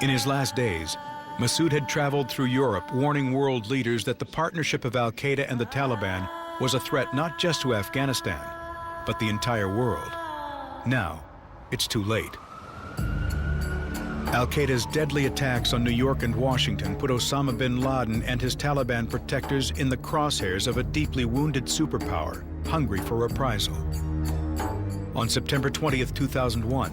In his last days, Massoud had traveled through Europe warning world leaders that the partnership of Al-Qaeda and the Taliban was a threat not just to Afghanistan, but the entire world. Now, it's too late. Al-Qaeda's deadly attacks on New York and Washington put Osama bin Laden and his Taliban protectors in the crosshairs of a deeply wounded superpower, hungry for reprisal. On September 20th, 2001,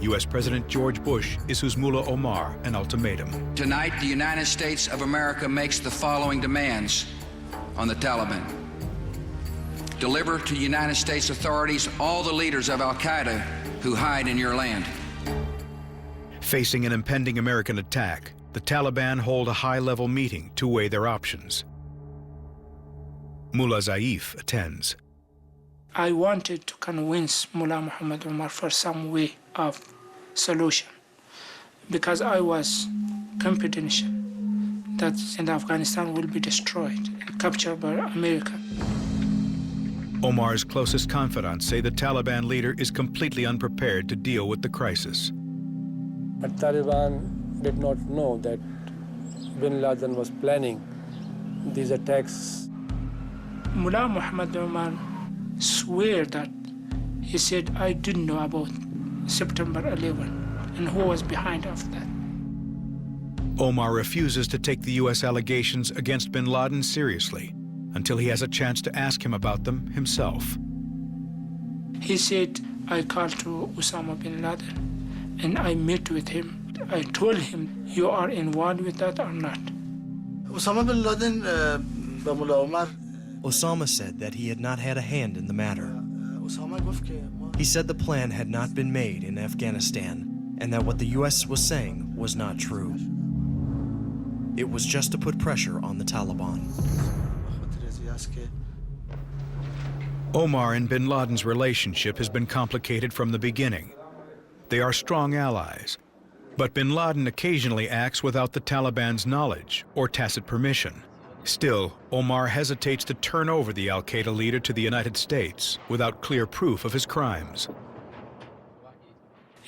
U.S. President George Bush issues Mullah Omar an ultimatum. Tonight, the United States of America makes the following demands on the Taliban. Deliver to United States authorities all the leaders of Al-Qaeda who hide in your land. Facing an impending American attack, the Taliban hold a high-level meeting to weigh their options. Mullah Zaif attends. I wanted to convince Mullah Muhammad Omar for some way of solution because I was confident that Afghanistan will be destroyed and captured by America. Omar's closest confidants say the Taliban leader is completely unprepared to deal with the crisis. But Taliban did not know that bin Laden was planning these attacks. Mullah Muhammad Omar swear that he said, I didn't know about September 11 and who was behind of that. Omar refuses to take the U.S. allegations against bin Laden seriously until he has a chance to ask him about them himself. He said, I called to Osama bin Laden and I met with him. I told him, you are involved with that or not? Osama bin Laden, Mullah Omar. Osama said that he had not had a hand in the matter. He said the plan had not been made in Afghanistan and that what the U.S. was saying was not true. It was just to put pressure on the Taliban. Omar and bin Laden's relationship has been complicated from the beginning. They are strong allies, but bin Laden occasionally acts without the Taliban's knowledge or tacit permission. Still, Omar hesitates to turn over the Al-Qaeda leader to the United States without clear proof of his crimes.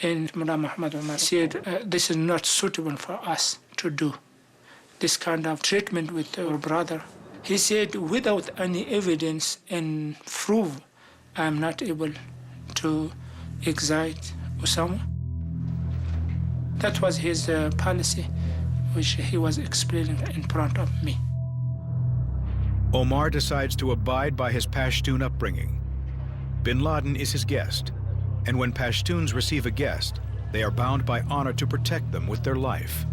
And Mullah Muhammad Omar said, this is not suitable for us to do, this kind of treatment with our brother. He said, without any evidence and proof, I am not able to extradite Osama. That was his policy, which he was explaining in front of me. Omar decides to abide by his Pashtun upbringing. Bin Laden is his guest, and when Pashtuns receive a guest, they are bound by honor to protect them with their life.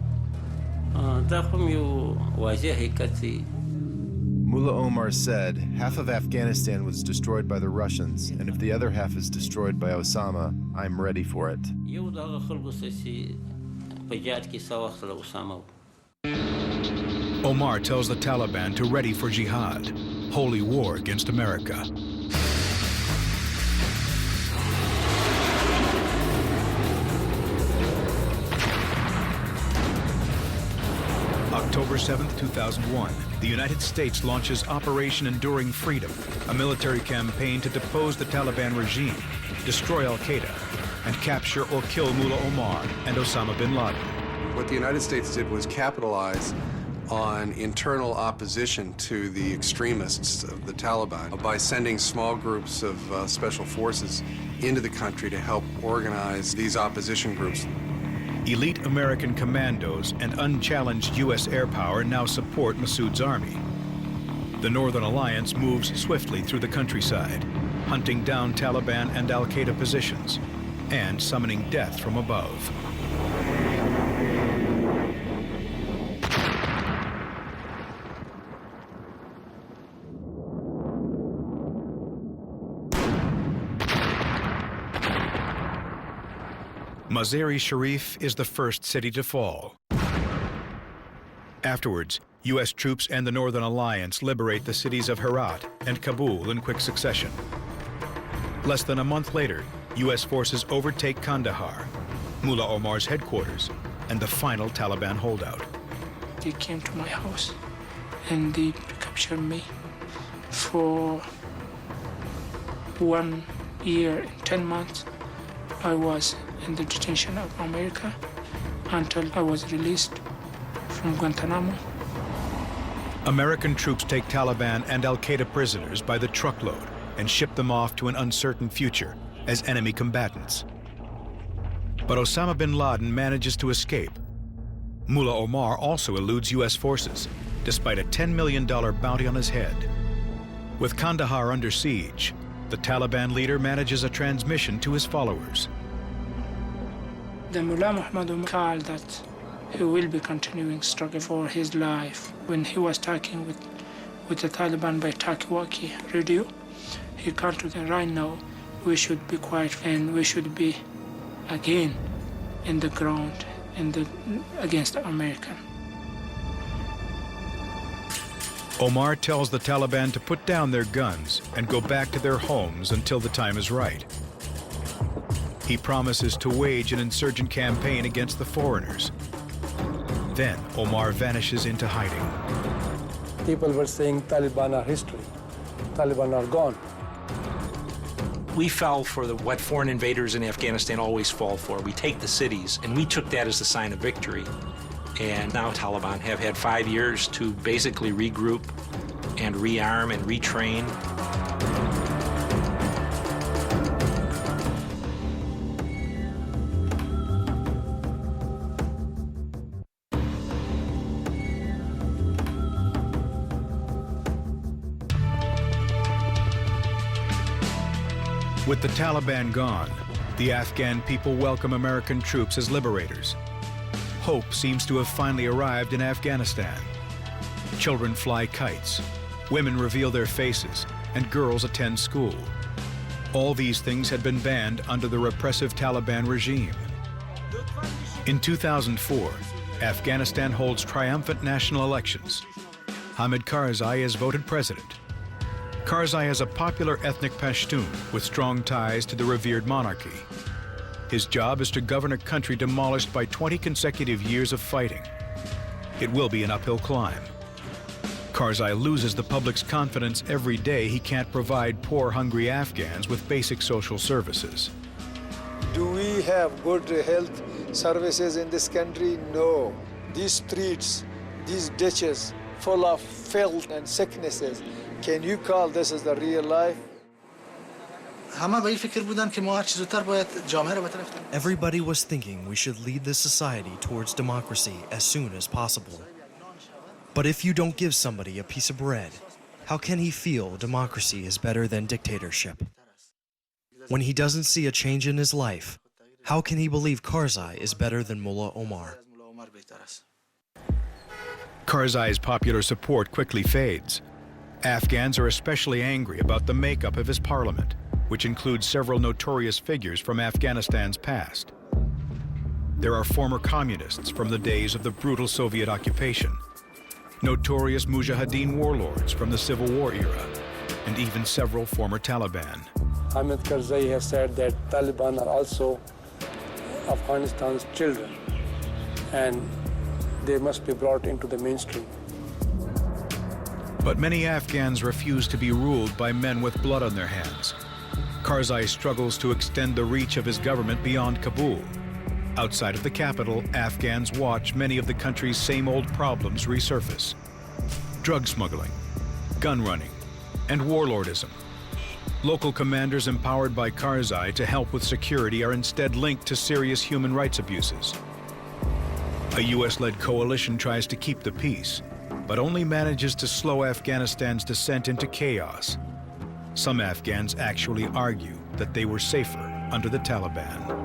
Mullah Omar said half of Afghanistan was destroyed by the Russians, and if the other half is destroyed by Osama, I'm ready for it. Omar tells the Taliban to ready for jihad, holy war against America. October 7th, 2001, the United States launches Operation Enduring Freedom, a military campaign to depose the Taliban regime, destroy Al-Qaeda, and capture or kill Mullah Omar and Osama bin Laden. What the United States did was capitalize on internal opposition to the extremists of the Taliban by sending small groups of special forces into the country to help organize these opposition groups. Elite American commandos and unchallenged U.S. air power now support Massoud's army. The Northern Alliance moves swiftly through the countryside, hunting down Taliban and Al-Qaeda positions and summoning death from above. Mazar-e-Sharif is the first city to fall. Afterwards, U.S. troops and the Northern Alliance liberate the cities of Herat and Kabul in quick succession. Less than a month later, U.S. forces overtake Kandahar, Mullah Omar's headquarters, and the final Taliban holdout. They came to my house and they captured me for 1 year and 10 months. I was in the detention of America, until I was released from Guantanamo. American troops take Taliban and Al-Qaida prisoners by the truckload and ship them off to an uncertain future as enemy combatants. But Osama bin Laden manages to escape. Mullah Omar also eludes U.S. forces, despite a $10 million bounty on his head. With Kandahar under siege, the Taliban leader manages a transmission to his followers. The Mullah Muhammad Omar that he will be continuing struggle for his life. When he was talking with the Taliban by talkie-walkie radio, he can't do that. Right now, we should be quiet and we should be again in the ground against the American. Omar tells the Taliban to put down their guns and go back to their homes until the time is right. He promises to wage an insurgent campaign against the foreigners. Then Omar vanishes into hiding. People were saying Taliban are history. Taliban are gone. We fell for what foreign invaders in Afghanistan always fall for. We take the cities, and we took that as a sign of victory. And now Taliban have had 5 years to basically regroup and rearm and retrain. With the Taliban gone, the Afghan people welcome American troops as liberators. Hope seems to have finally arrived in Afghanistan. Children fly kites, women reveal their faces, and girls attend school. All these things had been banned under the repressive Taliban regime. In 2004, Afghanistan holds triumphant national elections. Hamid Karzai is voted president. Karzai is a popular ethnic Pashtun with strong ties to the revered monarchy. His job is to govern a country demolished by 20 consecutive years of fighting. It will be an uphill climb. Karzai loses the public's confidence every day he can't provide poor, hungry Afghans with basic social services. Do we have good health services in this country? No. These streets, these ditches, full of filth and sicknesses, can you call this as the real life? Everybody was thinking we should lead the society towards democracy as soon as possible. But if you don't give somebody a piece of bread, how can he feel democracy is better than dictatorship? When he doesn't see a change in his life, how can he believe Karzai is better than Mullah Omar? Karzai's popular support quickly fades. Afghans are especially angry about the makeup of his parliament, which includes several notorious figures from Afghanistan's past. There are former communists from the days of the brutal Soviet occupation, notorious Mujahideen warlords from the Civil War era, and even several former Taliban. Hamid Karzai has said that Taliban are also Afghanistan's children, and they must be brought into the mainstream. But many Afghans refuse to be ruled by men with blood on their hands. Karzai struggles to extend the reach of his government beyond Kabul. Outside of the capital, Afghans watch many of the country's same old problems resurface. Drug smuggling, gun running, and warlordism. Local commanders empowered by Karzai to help with security are instead linked to serious human rights abuses. A US-led coalition tries to keep the peace, but only manages to slow Afghanistan's descent into chaos. Some Afghans actually argue that they were safer under the Taliban.